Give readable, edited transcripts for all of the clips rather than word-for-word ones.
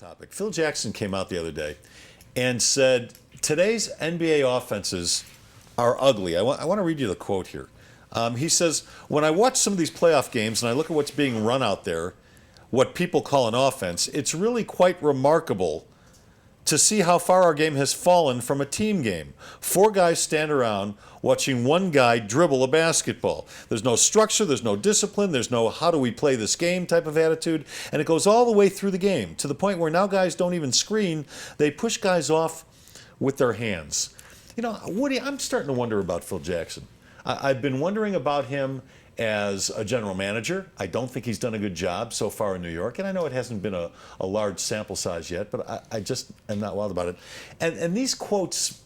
topic. Phil Jackson came out the other day and said, today's NBA offenses are ugly. I want to read you the quote here. He says, when I watch some of these playoff games and I look at what's being run out there, what people call an offense, it's really quite remarkable to see how far our game has fallen from a team game. 4 guys stand around watching one guy dribble a basketball. There's no structure, there's no discipline, there's no how do we play this game type of attitude, and it goes all the way through the game to the point where now guys don't even screen, they push guys off with their hands. You know, Woody, I'm starting to wonder about Phil Jackson. I've been wondering about him as a general manager. I don't think he's done a good job so far in New York, and I know it hasn't been a large sample size yet, but I just am not wild about it. And these quotes,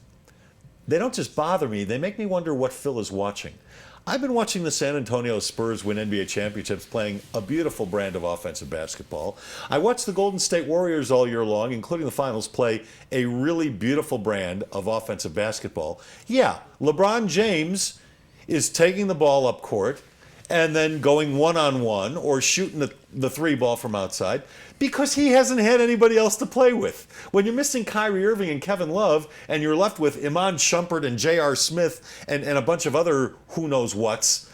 they don't just bother me, they make me wonder what Phil is watching. I've been watching the San Antonio Spurs win NBA championships playing a beautiful brand of offensive basketball. I watched the Golden State Warriors all year long, including the finals, play a really beautiful brand of offensive basketball. Yeah, LeBron James is taking the ball up court and then going one-on-one or shooting the 3 ball from outside because he hasn't had anybody else to play with. When you're missing Kyrie Irving and Kevin Love and you're left with Iman Shumpert and J.R. Smith and a bunch of other who-knows-whats,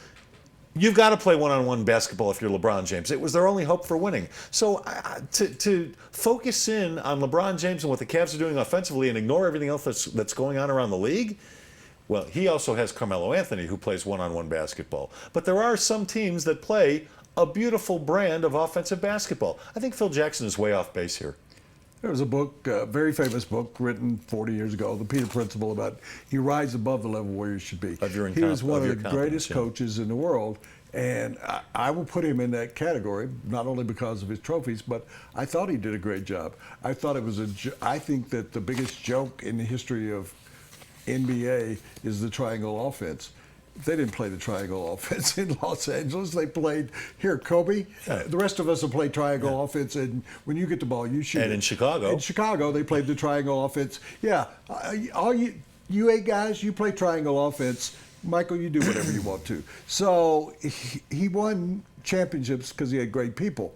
you've got to play one-on-one basketball if you're LeBron James. It was their only hope for winning. So to focus in on LeBron James and what the Cavs are doing offensively and ignore everything else that's going on around the league, well, he also has Carmelo Anthony, who plays one-on-one basketball. But there are some teams that play a beautiful brand of offensive basketball. I think Phil Jackson is way off base here. There was a book, a very famous book, written 40 years ago, The Peter Principle, about you rise above the level where you should be. He was one of the greatest coaches in the world, and I will put him in that category, not only because of his trophies, but I thought he did a great job. I think that the biggest joke in the history of NBA is the triangle offense. They didn't play the triangle offense in Los Angeles. They played, here, Kobe. The rest of us have played triangle offense, and when you get the ball, you shoot. And in Chicago. In Chicago, they played the triangle offense. Yeah, all you 8 guys, you play triangle offense. Michael, you do whatever you want to. So he won championships because he had great people.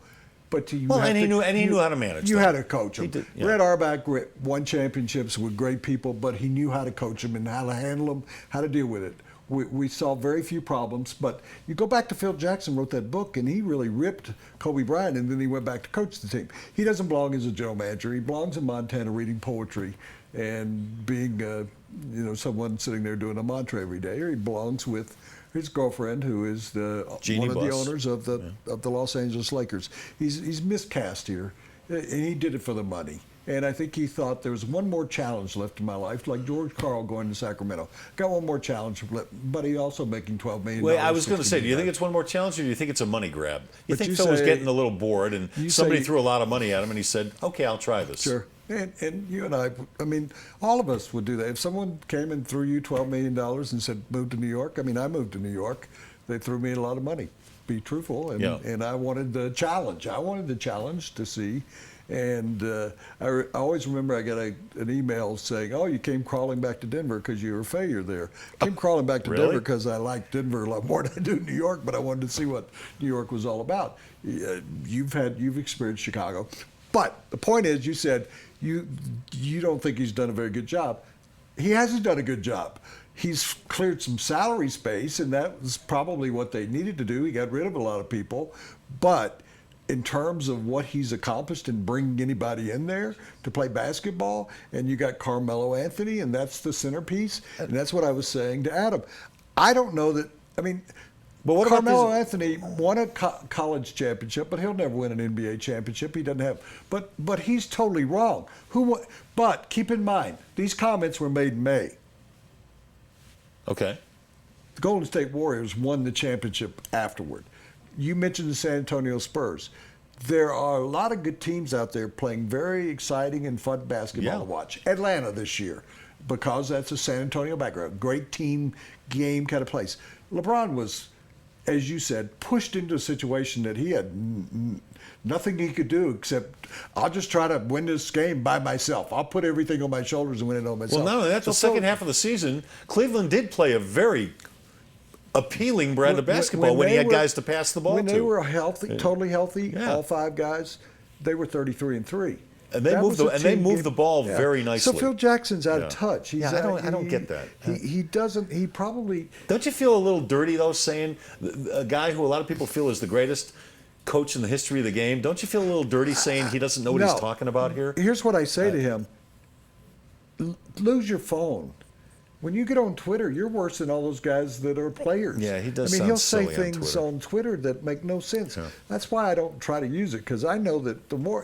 But he knew how to manage. You had to coach him. Did, yeah. Red Auerbach won championships with great people, but he knew how to coach them and how to handle them, how to deal with it. We saw very few problems, but you go back to Phil Jackson wrote that book, and he really ripped Kobe Bryant, and then he went back to coach the team. He doesn't belong as a general manager. He belongs in Montana reading poetry and being someone sitting there doing a mantra every day, or he belongs with his girlfriend, who is one of the owners of the Los Angeles Lakers. He's miscast here, and he did it for the money. And I think he thought there was one more challenge left in my life, like George Karl going to Sacramento. Got one more challenge, but he also making $12 million. Wait, I was going to say, do you think it's one more challenge, or do you think it's a money grab? You think Phil was getting a little bored, and somebody threw a lot of money at him, and he said, okay, I'll try this. Sure. And you and I mean, all of us would do that. If someone came and threw you $12 million and said, move to New York, I mean, I moved to New York. They threw me a lot of money, be truthful. And I wanted the challenge. I wanted the challenge to see. And I always remember I got an email saying, oh, you came crawling back to Denver because you were a failure there. I came crawling back to Denver because I liked Denver a lot more than I do New York, but I wanted to see what New York was all about. You've experienced Chicago. But the point is, you said you don't think he's done a very good job. He hasn't done a good job. He's cleared some salary space, and that was probably what they needed to do. He got rid of a lot of people. But in terms of what he's accomplished in bringing anybody in there to play basketball, and you got Carmelo Anthony, and that's the centerpiece, and that's what I was saying to Adam. I don't know that, but what Carmelo Anthony won a college championship, but he'll never win an NBA championship. He doesn't have. But he's totally wrong. But keep in mind, these comments were made in May. Okay. The Golden State Warriors won the championship afterward. You mentioned the San Antonio Spurs. There are a lot of good teams out there playing very exciting and fun basketball to watch. Atlanta this year, because that's a San Antonio background. Great team game kind of place. LeBron was, as you said, pushed into a situation that he had nothing he could do except, I'll just try to win this game by myself. I'll put everything on my shoulders and win it on myself. Well, no, that's the second half of the season. Cleveland did play a very appealing brand of basketball when he had guys to pass the ball to. When they were healthy, totally healthy, all 5 guys, they were 33-3. And they move the ball very nicely. So Phil Jackson's out Yeah. of touch. He's Yeah, I don't get that. He doesn't. He probably. Don't you feel a little dirty though, saying a guy who a lot of people feel is the greatest coach in the history of the game? Don't you feel a little dirty saying he doesn't know what he's talking about here? Here's what I say to him: lose your phone. When you get on Twitter, you're worse than all those guys that are players. Yeah, he does I mean, sound he'll say silly on things Twitter. on Twitter that make no sense. Yeah. That's why I don't try to use it, because I know that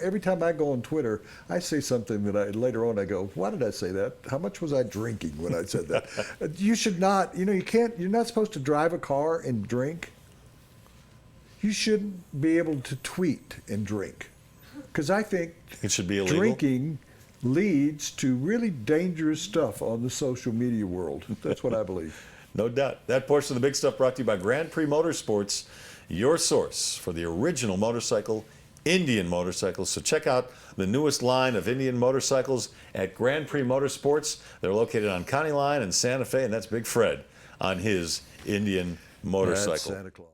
every time I go on Twitter, I say something that later on I go, why did I say that? How much was I drinking when I said that? You should not. You can't. You're not supposed to drive a car and drink. You shouldn't be able to tweet and drink, because I think It should be illegal. drinking leads to really dangerous stuff on the social media world. That's what I believe. No doubt. That portion of the big stuff brought to you by Grand Prix Motorsports, your source for the original motorcycle, Indian motorcycles. So check out the newest line of Indian motorcycles at Grand Prix Motorsports. They're located on County Line in Santa Fe, and that's Big Fred on his Indian motorcycle. That's Santa Claus.